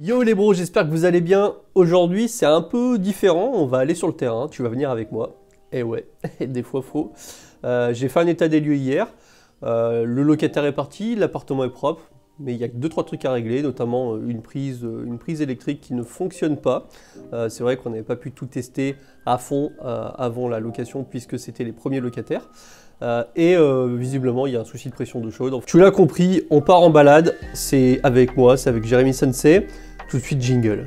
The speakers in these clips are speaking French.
Yo les bros, j'espère que vous allez bien. Aujourd'hui, c'est un peu différent. On va aller sur le terrain. Tu vas venir avec moi. Et ouais, des fois faux. J'ai fait un état des lieux hier. Le locataire est parti, l'appartement est propre. Mais il y a 2-3 trucs à régler, notamment une prise électrique qui ne fonctionne pas. C'est vrai qu'on n'avait pas pu tout tester à fond avant la location puisque c'était les premiers locataires. Visiblement, il y a un souci de pression d'eau chaude. Donc, tu l'as compris, on part en balade. C'est avec moi, c'est avec Jérémy Sensei. Tout de suite, jingle.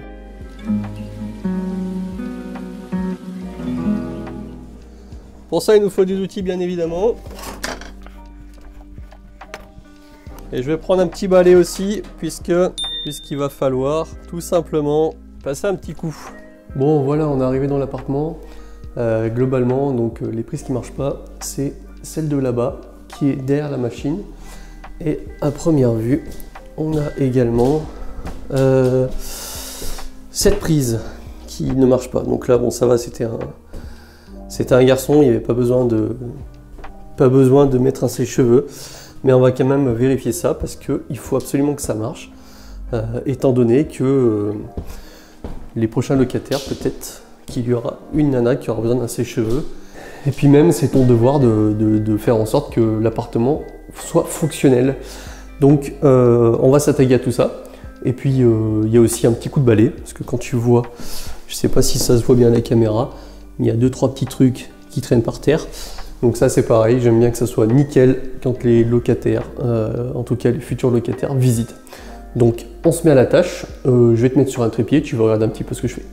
Pour ça, il nous faut des outils, bien évidemment. Et je vais prendre un petit balai aussi, puisqu'il va falloir tout simplement passer un petit coup. Bon, voilà, on est arrivé dans l'appartement. Globalement, donc les prises qui ne marchent pas, c'est celle de là-bas, qui est derrière la machine. Et à première vue, on a également cette prise qui ne marche pas. Donc là, bon, ça va, c'était un garçon, il n'y avait pas besoin de mettre un sèche-cheveux. Mais on va quand même vérifier ça parce qu'il faut absolument que ça marche, étant donné que les prochains locataires, peut-être qu'il y aura une nana qui aura besoin d'un sèche-cheveux. Et puis même, c'est ton devoir de faire en sorte que l'appartement soit fonctionnel. Donc on va s'attaquer à tout ça. Et puis il y a aussi un petit coup de balai, parce que quand tu vois, je sais pas si ça se voit bien à la caméra, mais il y a 2-3 petits trucs qui traînent par terre. Donc ça c'est pareil, j'aime bien que ça soit nickel quand les locataires, en tout cas les futurs locataires, visitent. Donc on se met à la tâche, je vais te mettre sur un trépied, tu vas regarder un petit peu ce que je fais.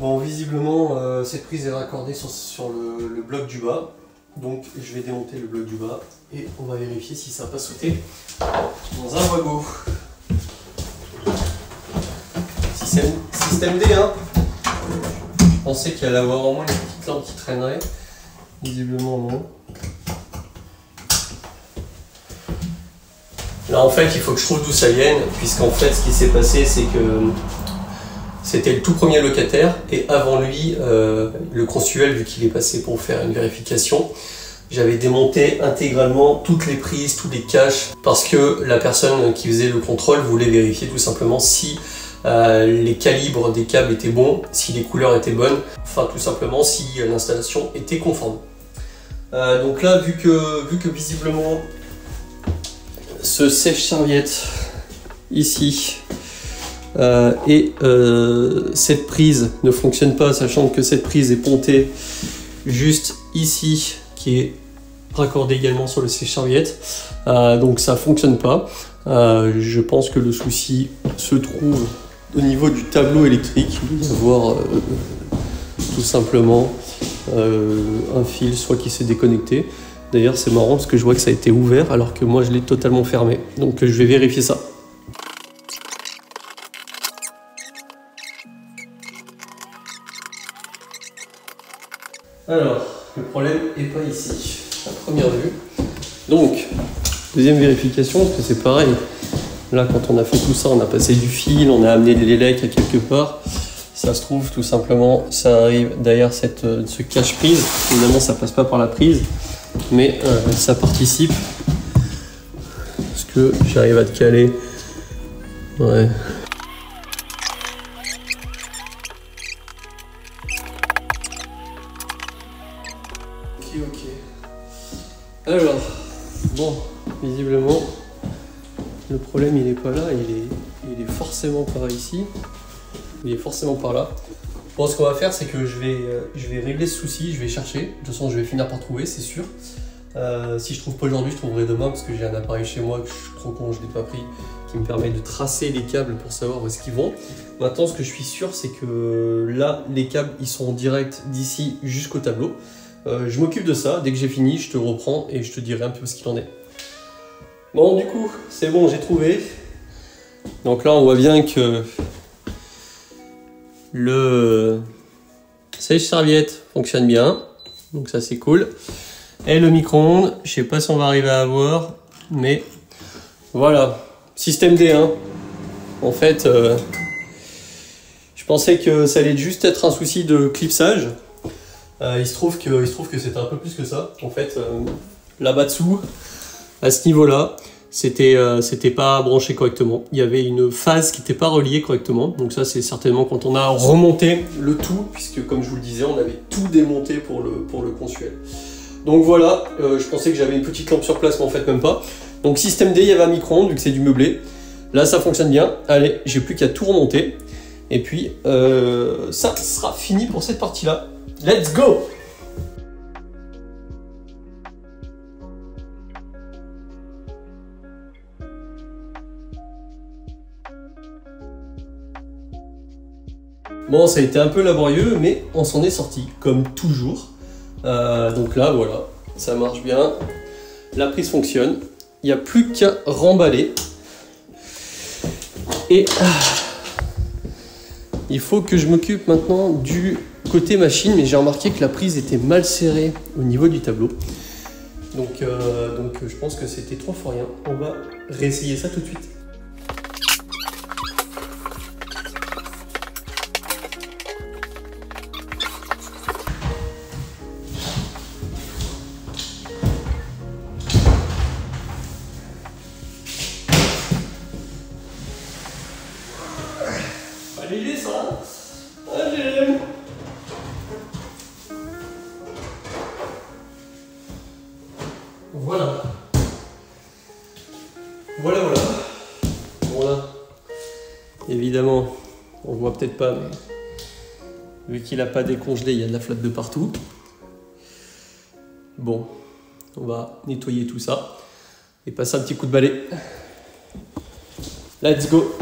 Bon, visiblement cette prise est raccordée sur le bloc du bas. Donc je vais démonter le bloc du bas et on va vérifier si ça n'a pas sauté dans un wagon. Système D, hein. Je pensais qu'il allait avoir au moins une petite lampe qui traînerait. Visiblement non. Là en fait il faut que je trouve d'où ça vienne, puisqu'en fait ce qui s'est passé c'est que c'était le tout premier locataire et avant lui, le consuel, vu qu'il est passé pour faire une vérification, j'avais démonté intégralement toutes les prises, tous les caches, parce que la personne qui faisait le contrôle voulait vérifier tout simplement si les calibres des câbles étaient bons, si les couleurs étaient bonnes, enfin tout simplement si l'installation était conforme. Donc là, vu que visiblement ce sèche-serviette ici, cette prise ne fonctionne pas, sachant que cette prise est pontée juste ici, qui est raccordée également sur le sèche-serviette, donc ça fonctionne pas. Je pense que le souci se trouve au niveau du tableau électrique. Il doit y avoir tout simplement un fil soit qui s'est déconnecté. D'ailleurs c'est marrant parce que je vois que ça a été ouvert alors que moi je l'ai totalement fermé, donc je vais vérifier ça. Alors, le problème n'est pas ici, à première vue. Donc, deuxième vérification, parce que c'est pareil. Là, quand on a fait tout ça, on a passé du fil, on a amené des lecs à quelque part. Ça se trouve, tout simplement, ça arrive derrière ce cache-prise. Évidemment, ça passe pas par la prise, mais ça participe. Parce que j'arrive à te caler. Ouais. Ok. Alors, bon, visiblement, le problème il est pas là, il est forcément par ici. Il est forcément par là. Bon, ce qu'on va faire, c'est que je vais régler ce souci, je vais chercher. De toute façon, je vais finir par trouver, c'est sûr. Si je trouve pas aujourd'hui, je trouverai demain parce que j'ai un appareil chez moi que je suis trop con, je l'ai pas pris, qui me permet de tracer les câbles pour savoir où est-ce qu'ils vont. Maintenant, ce que je suis sûr, c'est que là, les câbles, ils sont en direct d'ici jusqu'au tableau. Je m'occupe de ça, dès que j'ai fini, je te reprends et je te dirai un peu ce qu'il en est. Bon, du coup, c'est bon, j'ai trouvé. Donc là, on voit bien que le sèche-serviette fonctionne bien. Donc ça, c'est cool. Et le micro-ondes, je sais pas si on va arriver à avoir, mais voilà. Système D, hein. En fait, je pensais que ça allait juste être un souci de clipsage. Il se trouve que c'était un peu plus que ça. En fait, là-bas dessous, à ce niveau-là, c'était pas branché correctement. Il y avait une phase qui n'était pas reliée correctement. Donc ça, c'est certainement quand on a remonté le tout, puisque comme je vous le disais, on avait tout démonté pour le Consuel. Donc voilà, je pensais que j'avais une petite lampe sur place, mais en fait même pas. Donc système D, il y avait un micro-ondes, vu que c'est du meublé. Là, ça fonctionne bien. Allez, j'ai plus qu'à tout remonter. Et puis, ça sera fini pour cette partie-là. Let's go! Bon, ça a été un peu laborieux, mais on s'en est sorti, comme toujours. Donc là, voilà, ça marche bien. La prise fonctionne. Il n'y a plus qu'à remballer. Et il faut que je m'occupe maintenant du côté machine, mais j'ai remarqué que la prise était mal serrée au niveau du tableau. Donc je pense que c'était trop fort rien. On va réessayer ça tout de suite. Allez, ça. Allez. Voilà. Voilà. Bon là, évidemment, on voit peut-être pas, mais vu qu'il n'a pas décongelé, il y a de la flotte de partout. Bon, on va nettoyer tout ça et passer un petit coup de balai. Let's go.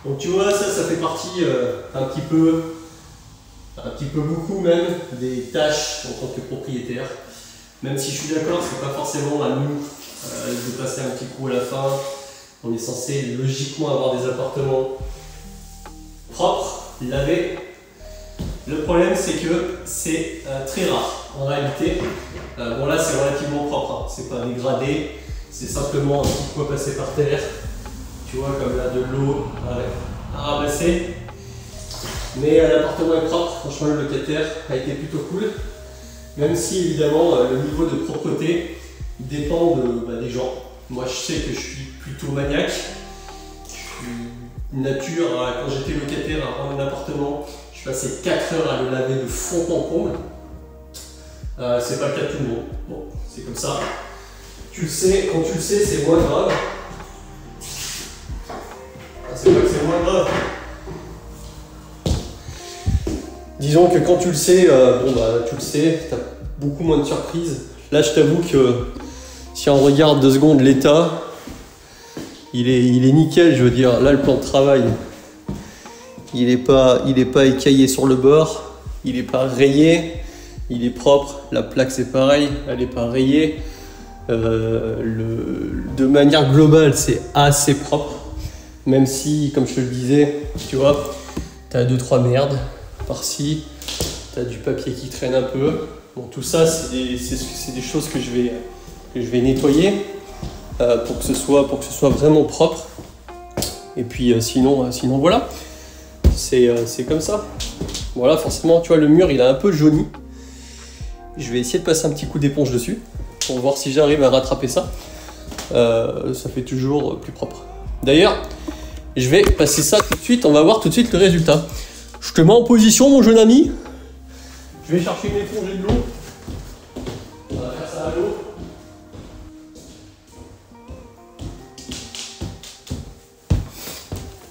Donc tu vois, ça fait partie un petit peu beaucoup même, des tâches en tant que propriétaire. Même si je suis d'accord, c'est pas forcément à nous de passer un petit coup à la fin. On est censé logiquement avoir des appartements propres, lavés. Le problème, c'est que c'est très rare en réalité. Bon là, c'est relativement propre, hein. C'est pas dégradé, c'est simplement un petit peu passé par terre. Tu vois, comme là, de l'eau à ramasser. Mais l'appartement est propre, franchement, le locataire a été plutôt cool. Même si, évidemment, le niveau de propreté dépend des gens. Moi, je sais que je suis plutôt maniaque. Je suis nature, quand j'étais locataire à rendre un appartement, je passais 4 heures à le laver de fond en comble. C'est pas le cas de tout le monde. Bon, c'est comme ça. Tu le sais, quand tu le sais, c'est moins grave. C'est pas que c'est moins grave. Disons que quand tu le sais, tu le sais, tu as beaucoup moins de surprises. Là, je t'avoue que si on regarde 2 secondes l'état, il est nickel, je veux dire. Là, le plan de travail, il n'est pas écaillé sur le bord, il n'est pas rayé, il est propre. La plaque, c'est pareil, elle n'est pas rayée. De manière globale, c'est assez propre. Même si, comme je te le disais, tu vois, tu as 2-3 merdes par-ci, tu as du papier qui traîne un peu. Bon, tout ça, c'est des choses que je vais nettoyer pour que ce soit vraiment propre. Et puis sinon voilà, c'est comme ça. Voilà, forcément, tu vois, le mur, il a un peu jauni. Je vais essayer de passer un petit coup d'éponge dessus pour voir si j'arrive à rattraper ça. Ça fait toujours plus propre. D'ailleurs, je vais passer ça tout de suite, on va voir tout de suite le résultat. Je te mets en position, mon jeune ami. Je vais chercher une éponge et de l'eau. On va faire ça à l'eau.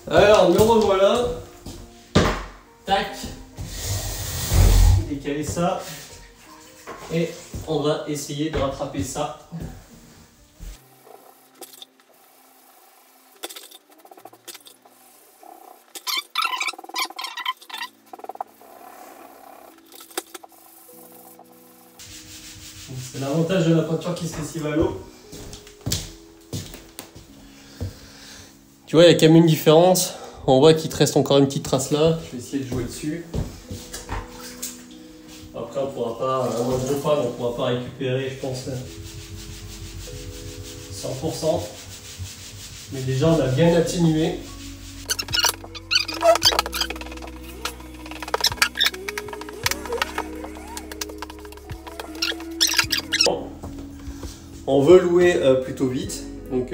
Alors, me revoilà. Tac. Décaler ça. Et on va essayer de rattraper ça. C'est l'avantage de la peinture qui se lessive à l'eau. Tu vois, il y a quand même une différence. On voit qu'il te reste encore une petite trace là. Je vais essayer de jouer dessus. Après, on pourra pas, à moins de gros pas, on pourra pas récupérer, je pense, 100%. Mais déjà on a bien atténué. On veut louer plutôt vite, donc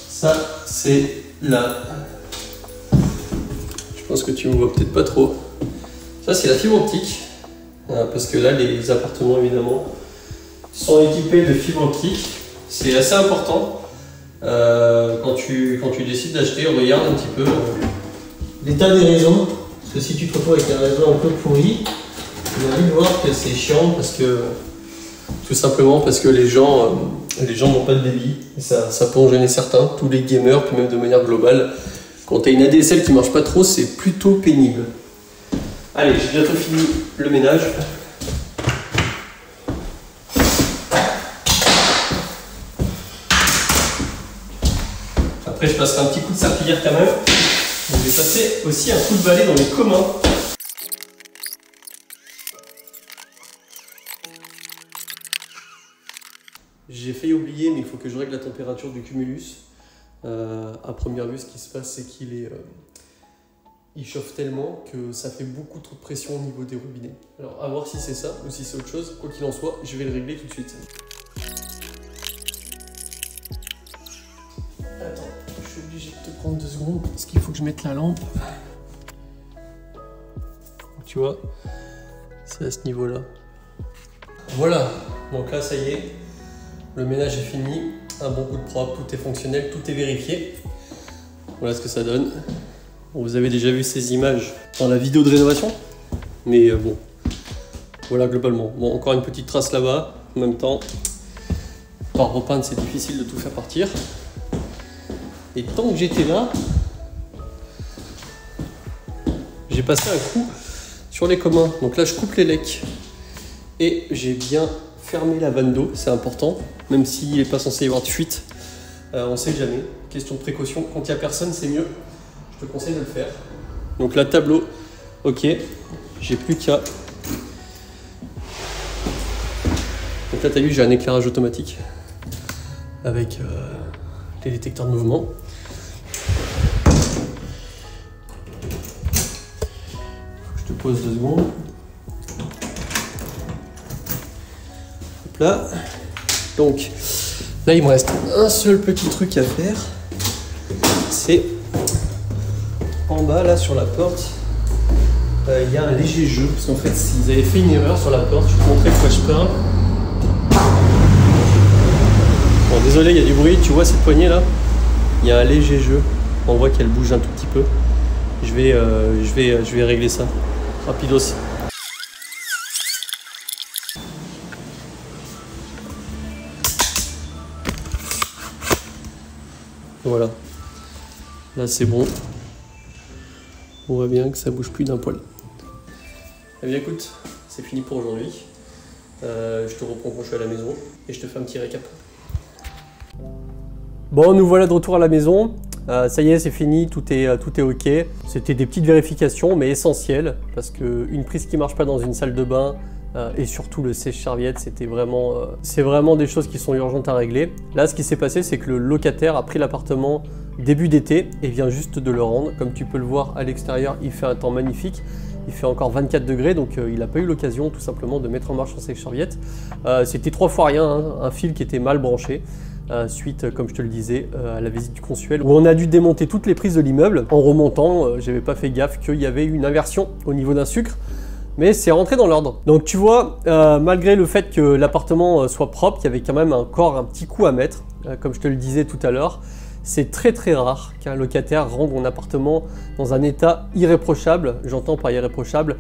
ça c'est là. Je pense que tu me vois peut-être pas trop. Ça c'est la fibre optique, parce que là les appartements évidemment sont équipés de fibre optique. C'est assez important quand tu décides d'acheter. Regarde un petit peu l'état des réseaux, parce que si tu te retrouves avec un réseau un peu pourri, tu vas vite voir que c'est chiant, parce que tout simplement parce que les gens n'ont pas de débit, et ça peut en gêner certains, tous les gamers, puis même de manière globale. Quand tu as une ADSL qui marche pas trop, c'est plutôt pénible. Allez, j'ai bientôt fini le ménage. Après, je passerai un petit coup de serpillière quand même. Je vais passer aussi un coup de balai dans les communs. J'ai failli oublier, mais il faut que je règle la température du cumulus. À première vue, ce qui se passe, c'est qu'il il chauffe tellement que ça fait beaucoup trop de pression au niveau des robinets. Alors, à voir si c'est ça ou si c'est autre chose. Quoi qu'il en soit, je vais le régler tout de suite. Attends, je suis obligé de te prendre 2 secondes parce qu'il faut que je mette la lampe. Tu vois, c'est à ce niveau-là. Voilà, donc là, ça y est. Le ménage est fini, un bon coup de propre, tout est fonctionnel, tout est vérifié. Voilà ce que ça donne. Bon, vous avez déjà vu ces images dans la vidéo de rénovation, mais bon, voilà globalement. Bon, encore une petite trace là-bas, en même temps, par repeindre c'est difficile de tout faire partir. Et tant que j'étais là, j'ai passé un coup sur les communs. Donc là je coupe les lecs et j'ai bien fermé la vanne d'eau, c'est important, même s'il n'est pas censé y avoir de fuite, on ne sait jamais, question de précaution, quand il n'y a personne c'est mieux, je te conseille de le faire. Donc là tableau, ok, j'ai plus qu'à... Donc là tu as vu j'ai un éclairage automatique avec les détecteurs de mouvement. Je te pose 2 secondes. Là, donc là il me reste un seul petit truc à faire, c'est en bas là sur la porte, il y a un léger jeu, parce qu'en fait s'ils avaient fait une erreur sur la porte, je vais te montrer de quoi je parle. Bon désolé il y a du bruit, tu vois cette poignée là, il y a un léger jeu, on voit qu'elle bouge un tout petit peu, je vais régler ça rapidos. Voilà, là c'est bon, on voit bien que ça bouge plus d'un poil. Eh bien écoute, c'est fini pour aujourd'hui, je te reprends quand je suis à la maison et je te fais un petit récap. Bon, nous voilà de retour à la maison, ça y est c'est fini, tout est ok. C'était des petites vérifications mais essentielles, parce qu'une prise qui marche pas dans une salle de bain, et surtout le sèche-serviette, c'est vraiment des choses qui sont urgentes à régler. Là, ce qui s'est passé, c'est que le locataire a pris l'appartement début d'été et vient juste de le rendre. Comme tu peux le voir à l'extérieur, il fait un temps magnifique. Il fait encore 24 degrés, donc il n'a pas eu l'occasion tout simplement de mettre en marche son sèche-serviette. C'était 3 fois rien, hein, un fil qui était mal branché. Suite, comme je te le disais, à la visite du consuel, où on a dû démonter toutes les prises de l'immeuble. En remontant, j'avais pas fait gaffe qu'il y avait une inversion au niveau d'un sucre. mais c'est rentré dans l'ordre. Donc tu vois, malgré le fait que l'appartement soit propre, il y avait quand même encore un petit coup à mettre, comme je te le disais tout à l'heure. C'est très rare qu'un locataire rende un appartement dans un état irréprochable. J'entends par irréprochable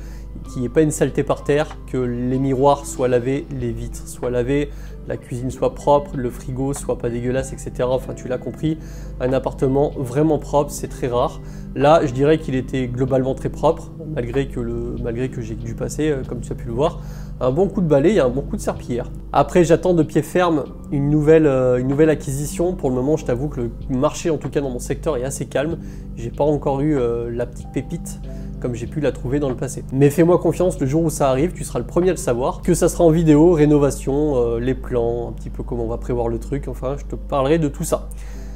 qu'il n'y ait pas une saleté par terre, que les miroirs soient lavés, les vitres soient lavées, la cuisine soit propre, le frigo soit pas dégueulasse, etc. Enfin, tu l'as compris, un appartement vraiment propre, c'est très rare. Là, je dirais qu'il était globalement très propre, malgré que j'ai dû passer, comme tu as pu le voir, un bon coup de balai et un bon coup de serpillière. Après, j'attends de pied ferme une nouvelle acquisition. Pour le moment, je t'avoue que le marché, en tout cas dans mon secteur, est assez calme. J'ai pas encore eu la petite pépite comme j'ai pu la trouver dans le passé. Mais fais-moi confiance, le jour où ça arrive, tu seras le premier à le savoir. Que ça sera en vidéo, rénovation, les plans, un petit peu comment on va prévoir le truc, enfin, je te parlerai de tout ça.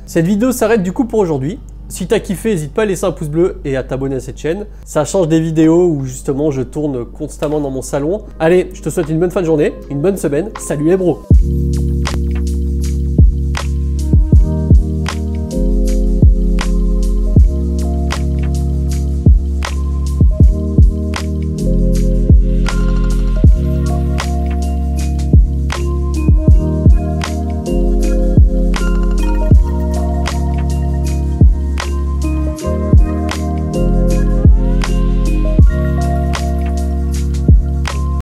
Cette vidéo s'arrête du coup pour aujourd'hui. Si t'as kiffé, n'hésite pas à laisser un pouce bleu et à t'abonner à cette chaîne. Ça change des vidéos où justement je tourne constamment dans mon salon. Allez, je te souhaite une bonne fin de journée, une bonne semaine. Salut les bros!